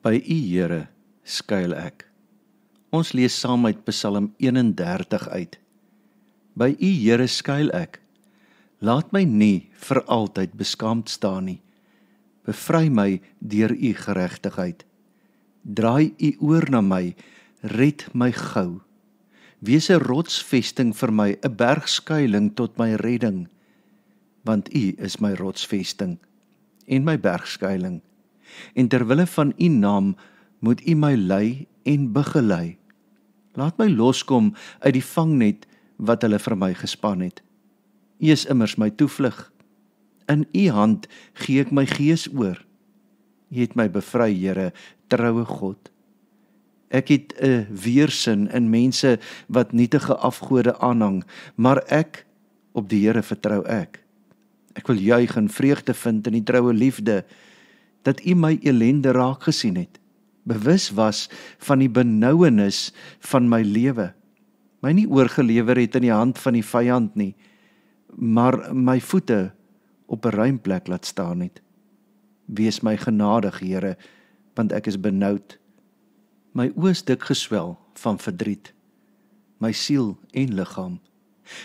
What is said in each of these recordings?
By U, Here, skuil ek. Ons lees saam uit Psalm 31 uit. By U, Here, skuil ek. Laat my nie vir altyd beskaamd staan nie. Bevry my deur U geregtigheid. Draai U oor na my, red my gou. Wees 'n rotsvesting vir my, 'n bergskuiling tot my redding. Want U is my rotsvesting en my bergskuiling. En terwille van U naam moet U my lei en begelei. Laat my loskom uit die vangnet wat hulle vir my gespan het. U is immers my toevlug. In U hand gee ek my gees oor. U het my bevry, Here, troue God. Ek het 'n weersin in mense wat nietige afgode aanhang, maar ek, op die Here vertrou ek. Ek wil juig en vreugde vind in die troue liefde, dat U my elende raak gesien het, bewus was van die benouenis van my lewe, my nie oorgelewer het in die hand van die vyand nie, maar my voete op 'n ruim plek laat staan het. Wees my genadig, Here, want ek is benoud. My oë is dik geswel van verdriet, my siel en liggaam.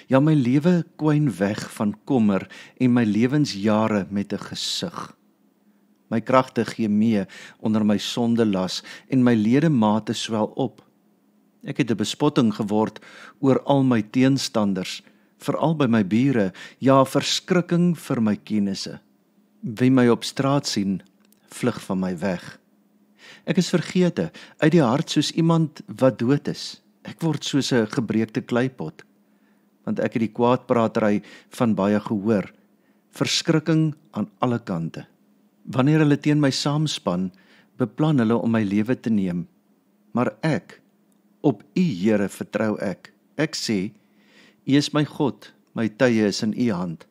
Ja, my lewe kwyn weg van kommer en my lewensjare met 'n gesig. My kragte gee mee onder my sondelas en my ledemate swel op. Ek het 'n bespotting geword oor al my teenstanders, veral by my bure, ja, verskrikking vir my kennisse. Wie my op straat sien, vlug van my weg. Ek is vergete, uit die hart soos iemand wat dood is. Ek word soos 'n gebreekte kleipot, want ek het die kwaadpratery van baie gehoor, verskrikking aan alle kante. Wanneer hulle teen my saamspan, beplan hulle om my lewe te neem. Maar ek, op U, Here, vertrou ek. Ek sê, U is my God, my tye is in U hand.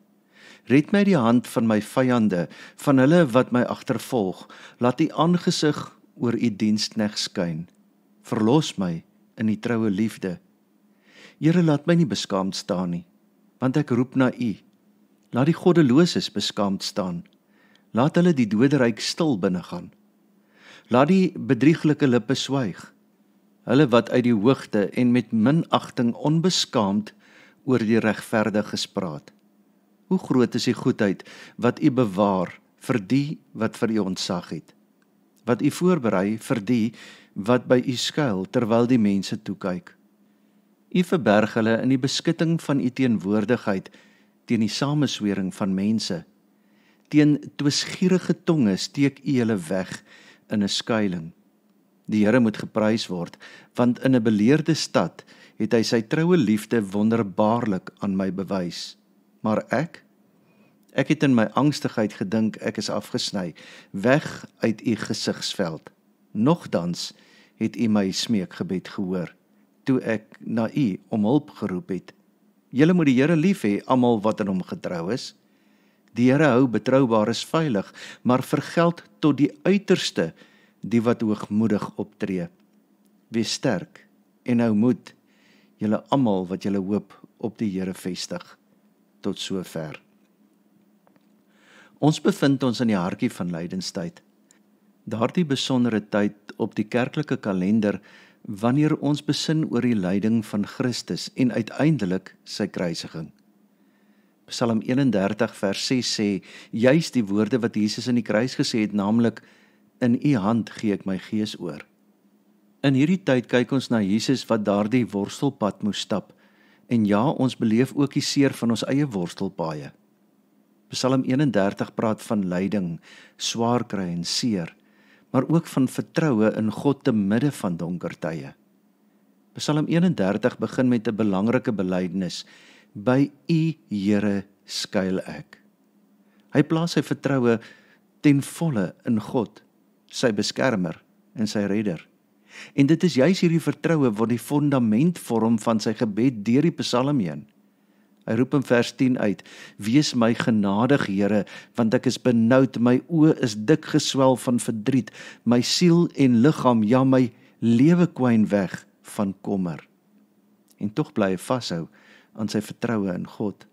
Red my die hand van my vyande, van hulle wat my agtervolg. Laat U aangesig oor U diensknegt skyn. Verlos my in die troue liefde. Here, laat my nie beskaamd staan nie, want ek roep na U. Laat die goddeloses beskaamd staan. Laat hulle die doderyk stil binnegaan. Laat die bedrieglike lippe swyg. Hulle wat uit die hoogte en met minagting onbeskaamd oor die regverdiges praat. Hoe groot is die goedheid wat U bewaar vir die wat vir U ontzag het, wat U voorberei vir die wat by U skuil terwyl die mense toekyk. U verberg hulle in die beskutting van U teenwoordigheid teen die sameswering van mense. Teen twisgierige tonge steek U hulle weg in 'n skuiling. Die Here moet geprys word, want in 'n beleerde stad het Hy sy troue liefde wonderbaarlik aan my bewys. Maar ek het in my angstigheid gedink ek is afgesny, weg uit U gesigsveld. Nogtans het U my smeekgebed gehoor, toe ek na U om hulp geroep het. Julle moet die Here lief hê, almal wat in Hom getrou is. Die Here hou betroubares veilig, maar vergeld tot die uiterste die wat hoogmoedig optree. Wees sterk en hou moed, julle almal wat julle hoop op die Here vestig. Tot sover. Ons bevind ons in die hartjie van lydenstyd. Daardie besondere tyd op die kerklike kalender, wanneer ons besin oor die lyding van Christus en uiteindelik sy kruisiging. Psalm 31 vers 6 sê, juis die woorde wat Jesus in die kruis gesê het, naamlik, in U hand gee ek my gees oor. In hierdie tyd kyk ons na Jesus wat daardie worstelpad moes stap, en ja, ons beleef ook die seer van ons eie worstelpaaie. Psalm 31 praat van lyding, swaar kry en seer, maar ook van vertroue in God te midde van donker tye. Psalm 31 begin met 'n belangrike belydenis, by U, Here, skuil ek. Hy plaas sy vertroue ten volle in God, sy beskermer en sy redder. En dit is juis hierdie vertroue wat die fondament vorm van sy gebed deur die Psalm heen. Hy roep in vers 10 uit, wees my genadig, Here, want ek is benoud, my oë is dik geswel van verdriet, my siel en liggaam, ja, my lewe kwyn weg van kommer. En tog bly hy vashou aan sy vertroue in God.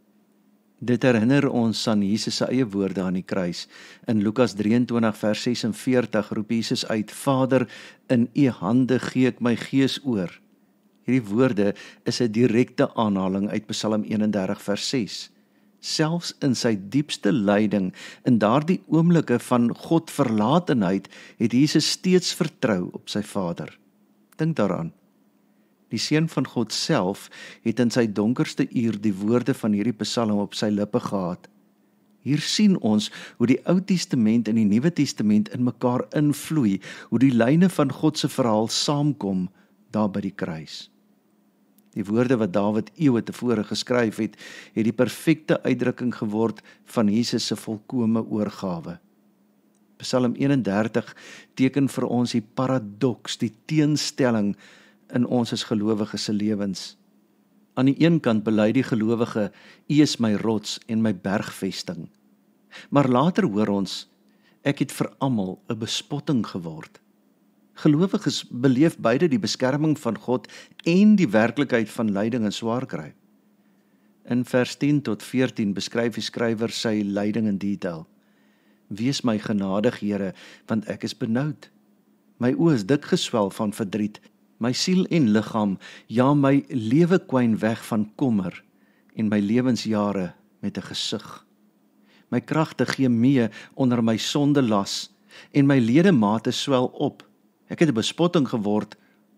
Dit herinner ons aan Jesus se eie woorde aan die kruis. In Lukas 23 vers 46 roep Jesus uit: Vader, in u hande gee ek my gees oor. Hierdie woorde is 'n direkte aanhaling uit Psalm 31 vers 6. Selfs in sy diepste lyding, in daardie oomblikke van God verlatenheid, het Jesus steeds vertrou op sy Vader. Dink daaraan. Die Seun van God self het in sy donkerste uur die woorde van hierdie Psalm op sy lippe gehad. Hier sien ons hoe die Ou Testament en die Nuwe Testament in mekaar invloei, hoe die lyne van God se verhaal saamkom daar by die kruis. Die woorde wat Dawid eeue tevore geskryf het die perfekte uitdrukking geword van Jesus se volkome oorgawe. Psalm 31 teken vir ons die paradoks, die teenstelling in ons as gelowiges se lewens. Aan die een kant bely die gelowige: U is my rots en my bergvesting. Maar later hoor ons: ek het vir almal 'n bespotting geword. Gelowiges beleef beide die beskerming van God en die werklikheid van lyding en swaar kry. In vers 10 tot 14 beskryf die skrywer sy lyding in detail. Wees my genadig, Here, want ek is benoud. My oë is dik geswel van verdriet, my siel en liggaam, ja, my lewe kwyn weg van kommer en my lewensjare met 'n gesig. My kragte gee mee onder my sonde las en my ledemate swel op. Ek het 'n bespotting geword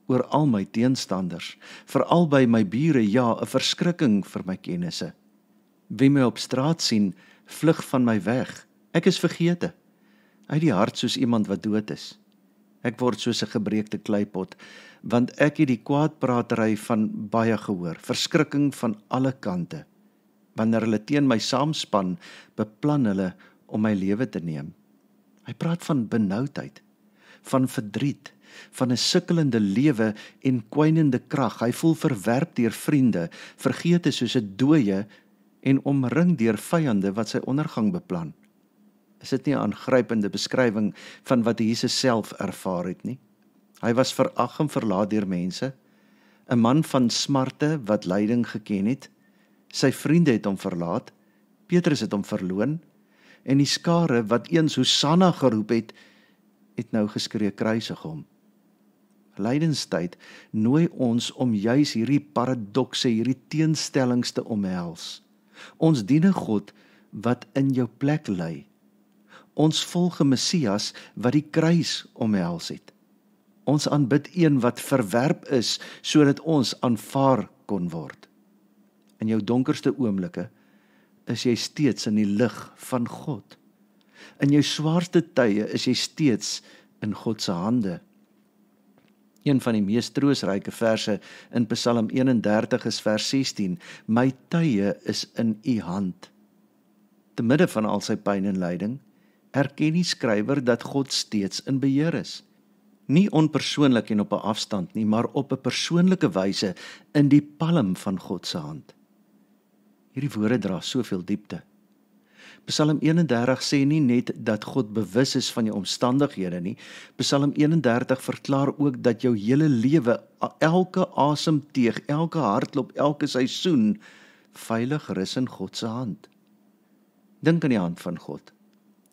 oor al my teenstanders, veral by my bure, ja, 'n verskrikking vir my kennisse. Wie my op straat sien, vlug van my weg. Ek is vergete, uit die hart soos iemand wat dood is. Ek word soos 'n gebreekte kleipot, want ek het die kwaadpratery van baie gehoor, verskrikking van alle kante. Wanneer hulle teen my saamspan, beplan hulle om my lewe te neem. Hy praat van benoudheid, van verdriet, van 'n sukkelende lewe en kwynende krag. Hy voel verwerp deur vriende, vergete soos 'n dooie en omring deur vyande wat sy ondergang beplan. Is dit nie 'n aangrypende beskrywing van wat Jesus self ervaar het nie? Hy was verag en verlaat deur mense, 'n man van smarte wat lyding geken het. Sy vriende het hom verlaat, Petrus het hom verloon, en die skare wat eens Hosanna geroep het nou geskree kruisig hom. Lydenstyd nooi ons om juis hierdie paradokse, hierdie teenstellings te omhels. Ons dien 'n God wat in jou plek ly. Ons volg 'n Messias wat die kruis omhels het. Ons aanbid een wat verwerp is, sodat ons aanvaar kon word. In jou donkerste oomblikke is jy steeds in die lig van God. In jou swaarste tye is jy steeds in God se hande. Een van die mees troostryke verse in Psalm 31 is vers 16. My tye is in u hand. Te midde van al sy pyn en lyding, erken die skrywer dat God steeds in beheer is. Nie onpersoonlik en op 'n afstand nie, maar op 'n persoonlike wyse in die palm van God se hand. Hierdie woorde dra soveel diepte. Psalm 31 sê nie net dat God bewus is van jou omstandighede nie. Psalm 31 verklaar ook dat jou hele lewe, elke asemteug, elke hartklop, elke seisoen veilig rus in God se hand. Dink aan die hand van God.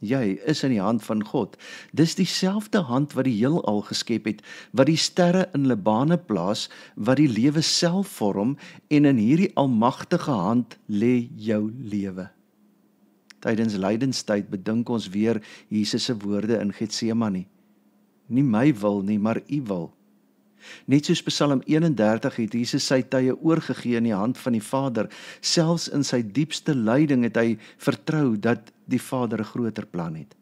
Jy is in die hand van God. Dis dieselfde hand wat die heelal geskep het, wat die sterre in hulle bane plaas, wat die lewe self vorm, en in hierdie almagtige hand lê jou lewe. Tydens lydenstyd bedink ons weer Jesus se woorde in Getsemane. Nie my wil nie, maar u wil. Net soos Psalm 31 het Jesus sy tye oorgegee in die hand van die Vader. Selfs in sy diepste lyding het hy vertrou dat die Vader 'n groter plan het.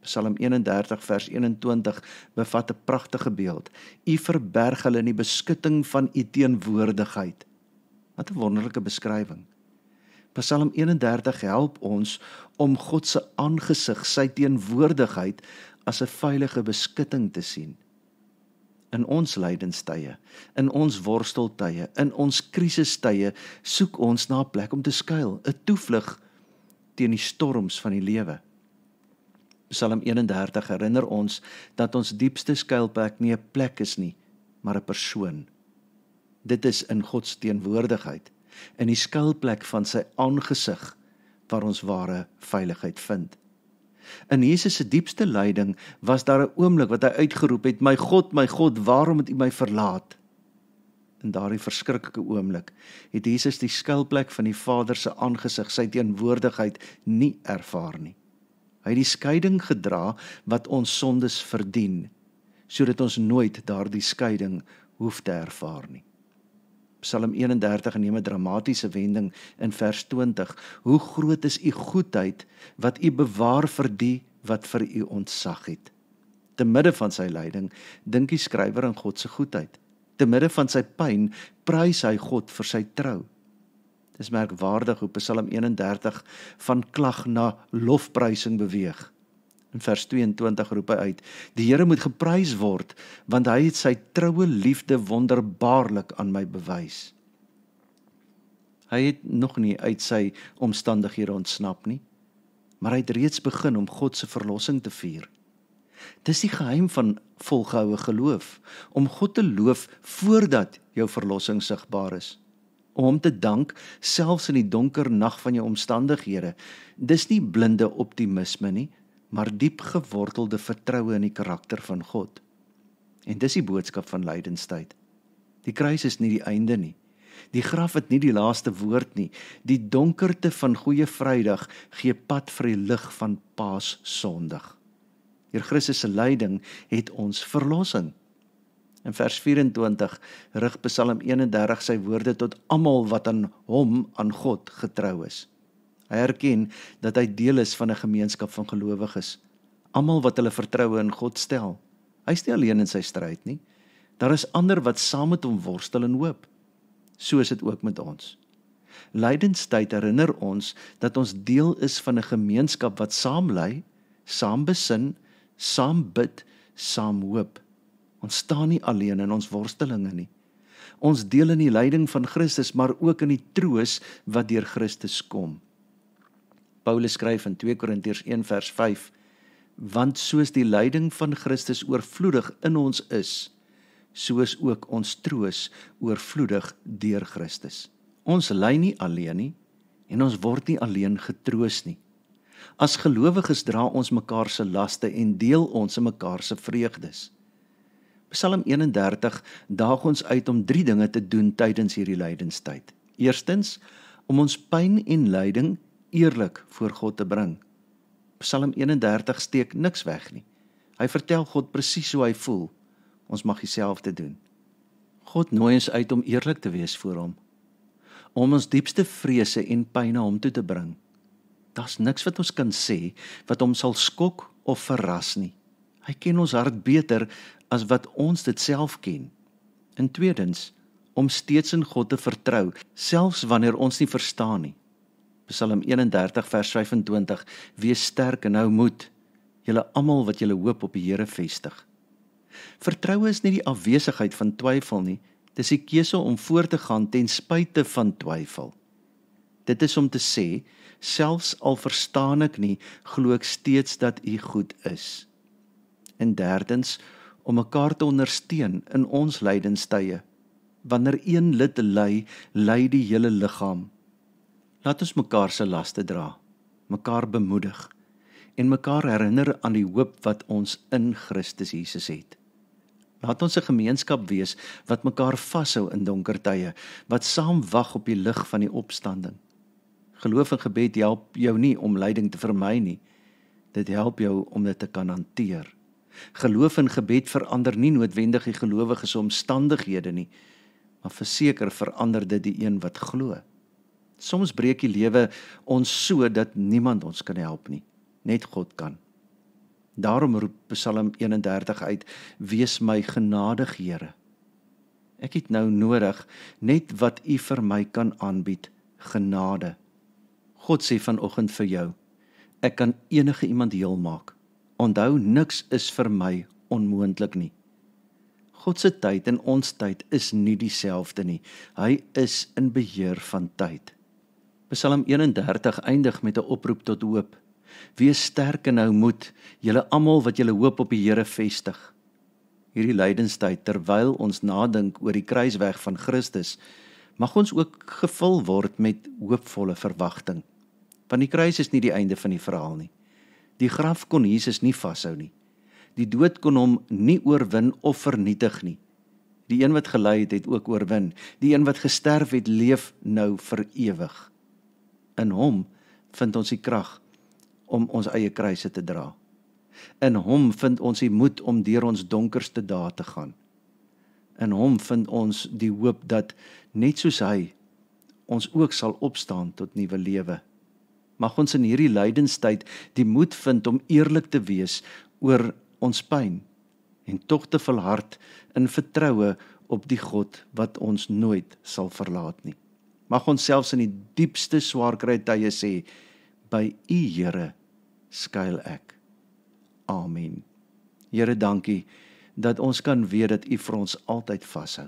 Psalm 31 vers 21 bevat 'n pragtige beeld. U verberg hulle in die beskutting van u teenwoordigheid. Wat 'n wonderlike beskrywing. Psalm 31 help ons om God se aangesig, sy teenwoordigheid as 'n veilige beskutting te sien. In ons lydenstye, in ons worsteltye, in ons krisistye soek ons na 'n plek om te skuil, 'n toevlug teen die storms van die lewe. Psalm 31 herinner ons dat ons diepste skuilplek nie 'n plek is nie, maar 'n persoon. Dit is in God se teenwoordigheid. in die skuilplek van sy aangesig, waar ons ware veiligheid vind. In Jesus se diepste lyding was daar 'n oomblik wat hy uitgeroep het, my God, waarom het U my verlaat? In daardie verskriklike oomblik het Jesus die skuilplek van die Vader se aangesig, sy teenwoordigheid, nie ervaar nie. Hy het die skeiding gedra wat ons sondes verdien, sodat ons nooit daardie skeiding hoef te ervaar nie. Psalm 31 neem 'n dramatiese wending in vers 20. Hoe groot is U goedheid wat U bewaar vir die wat vir U ontzag het. Te midde van sy lyding dink die skrywer aan God se goedheid. Te midde van sy pyn prys hy God vir sy trou. Dis merkwaardig hoe Psalm 31 van klag na lofprysing beweeg. In vers 22 roep hy uit, die Here moet geprys word, want hy het sy troue liefde wonderbaarlik aan my bewys. Hy het nog nie uit sy omstandighede ontsnap nie, maar hy het reeds begin om God se verlossing te vier. Dis die geheim van volgehoue geloof, om God te loof voordat jou verlossing sigbaar is. Om hom te dank, selfs in die donker nag van jou omstandighede. Dis nie blinde optimisme nie, maar diep gewortelde vertroue in die karakter van God. En dis die boodskap van lydenstyd. Die kruis is nie die einde nie. Die graf het nie die laaste woord nie. Die donkerte van Goeie Vrydag gee pad vir die lig van Paas Sondag. Deur Christus se lyding het ons verlossing. In vers 24 rig Psalm 31 sy woorde tot almal wat aan hom, aan God, getrou is. Hy erken dat hy deel is van 'n gemeenskap van gelowiges. Almal wat hulle vertroue in God stel. Hy is nie alleen in sy stryd nie. Daar is ander wat saam met hom worstel en hoop. So is dit ook met ons. Lydenstyd herinner ons dat ons deel is van 'n gemeenskap wat saam ly, saam besin, saam bid, saam hoop. Ons staan nie alleen in ons worstelinge nie. Ons deel in die lyding van Christus, maar ook in die troos wat deur Christus kom. Paulus skryf in 2 Korintiërs 1 vers 5, want soos die lyding van Christus oorvloedig in ons is, so is ook ons troos oorvloedig deur Christus. Ons ly nie alleen nie, en ons word nie alleen getroos nie. As gelowiges dra ons mekaar se laste en deel ons in mekaar se vreugdes. Psalm 31 daag ons uit om 3 dinge te doen tydens hierdie lydenstyd. Eerstens, om ons pyn en lyding eerlik voor God te bring. Psalm 31 steek niks weg nie. Hy vertel God presies hoe hy voel. Ons mag dieselfde doen. God nooi ons uit om eerlik te wees voor hom. Om ons diepste vrese en pyn na hom toe te bring. Daar's niks wat ons kan sê wat hom sal skok of verras nie. Hy ken ons hart beter as wat ons dit self ken. En tweedens, om steeds in God te vertrou, selfs wanneer ons nie verstaan nie. Psalm 31 vers 25, wees sterk en hou moed, julle almal wat julle hoop op die Here vestig. Vertroue is nie die afwesigheid van twyfel nie, dis die keuse om voort te gaan ten spyte van twyfel. Dit is om te sê, selfs al verstaan ek nie, glo ek steeds dat U goed is. En derdens, om mekaar te ondersteun in ons lydenstye. Wanneer een lid ly, ly die hele liggaam. Laat ons mekaar se laste dra, mekaar bemoedig en mekaar herinner aan die hoop wat ons in Christus Jesus het. Laat ons 'n gemeenskap wees wat mekaar vashou in donker tye, wat saam wag op die lig van die opstanding. Geloof en gebed help jou nie om lyding te vermy nie, dit help jou om dit te kan hanteer. Geloof en gebed verander nie noodwendig die gelowiges se omstandighede nie, maar verseker verander dit die een wat glo. Soms breek die lewe ons so dat niemand ons kan help nie, net God kan. Daarom roep Psalm 31 uit, wees my genadig, Here. Ek het nou nodig net wat U vir my kan aanbied, genade. God sê vanoggend vir jou, ek kan enige iemand heel maak. Onthou, niks is vir my onmoontlik nie. God se tyd en ons tyd is nie dieselfde nie. Hy is in beheer van tyd. Psalm 31 eindig met 'n oproep tot hoop. Wees sterk en hou moed, julle almal wat julle hoop op die Here vestig. Hierdie lydenstyd, terwyl ons nadink oor die kruisweg van Christus, Mag ons ook gevul word met hoopvolle verwagting. Want die kruis is nie die einde van die verhaal nie. Die graf kon Jesus nie vashou nie. Die dood kon hom nie oorwin of vernietig nie. Die een wat gelei het, het ook oorwin. Die een wat gesterf het, leef nou vir ewig. In hom vind ons die krag om ons eie kruise te dra. In hom vind ons die moed om deur ons donkerste dae te gaan. In hom vind ons die hoop dat, net soos hy, ons ook sal opstaan tot nuwe lewe. Mag ons in hierdie lydenstyd die moed vind om eerlik te wees oor ons pyn en tog te volhard in vertroue op die God wat ons nooit sal verlaat nie. Mag ons selfs in die diepste swaarkry tye sê, by U Here skuil ek. Amen. Here, dankie dat ons kan weet dat U vir ons altyd vashou.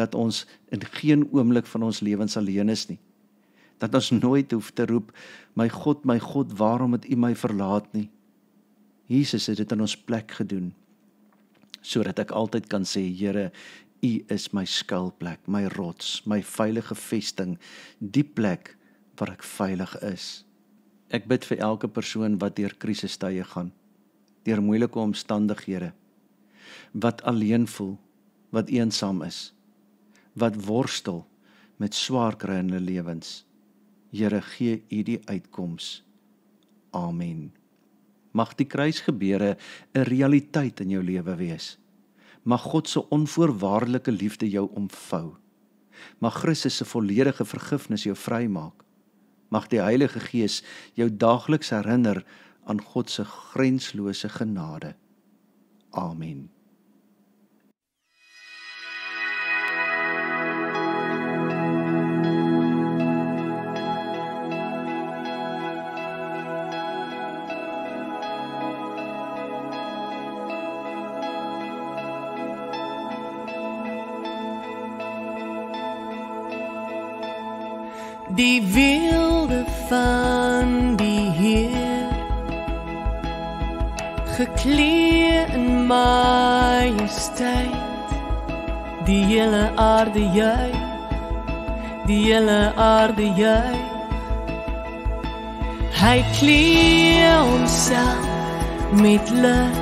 Dat ons in geen oomblik van ons lewens alleen is nie. Dat ons nooit hoef te roep, my God, waarom het U my verlaat nie? Jesus het dit in ons plek gedoen, sodat ek altyd kan sê, Here, U is my skuilplek, my rots, my veilige vesting, die plek waar ek veilig is. Ek bid vir elke persoon wat deur krisistye gaan, deur moeilike omstandighede, wat alleen voel, wat eensaam is, wat worstel met swaar kry in hulle lewens. Here, gee U die uitkoms. Amen. Mag die kruisgebeure 'n realiteit in jou lewe wees. Mag God se onvoorwaardelike liefde jou omvou. Mag Christus se volledige vergifnis jou vrymaak. Mag die Heilige Gees jou daagliks herinner aan God se grenslose genade. Amen. Die wilde van die Heer, gekleed in majesteit, die hele aarde juig, die hele aarde juig. Hy kleed homself met lig,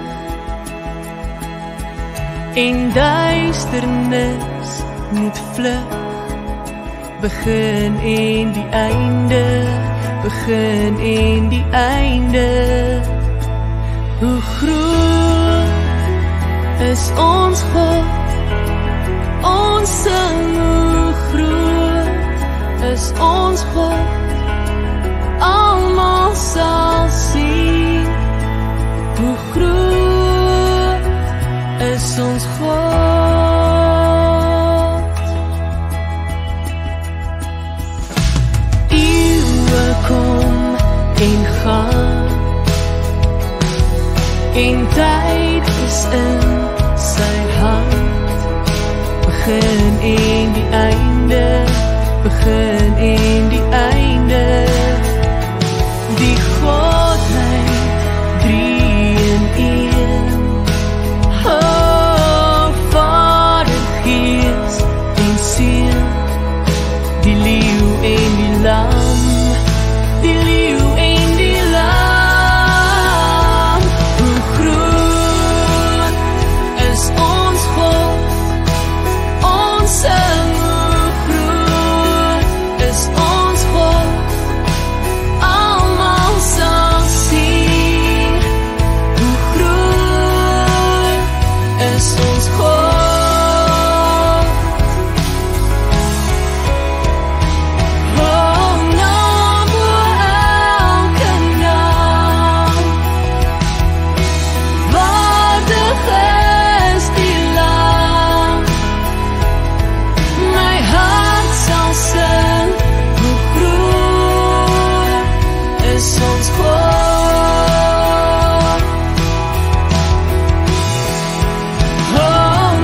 en duisternis moet vlug. Begin en die einde, begin en die einde. Hoe groot is ons God, ons sing, hoe groot is ons God, almal sal sien, hoe groot is ons God. Kom en gaan, en tyd is in sy hand. Begin en die einde, begin en die einde. Die Godheid, drie in een. O Vader, Gees en Seun, die leeu en die lam, die leeu en die lam. Hoe groot is ons God, ons sing, hoe groot is ons God, almal sal sien, hoe groot is ons God. Oh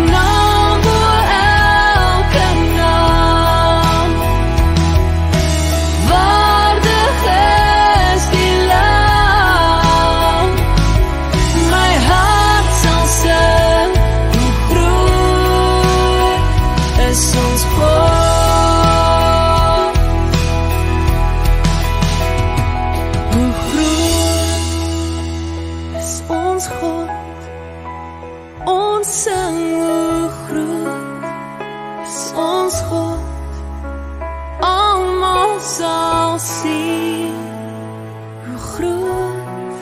en sing hoe groot is ons God. Almal sal sien hoe groot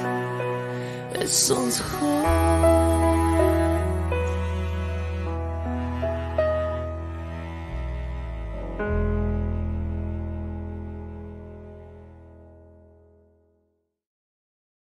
is ons God.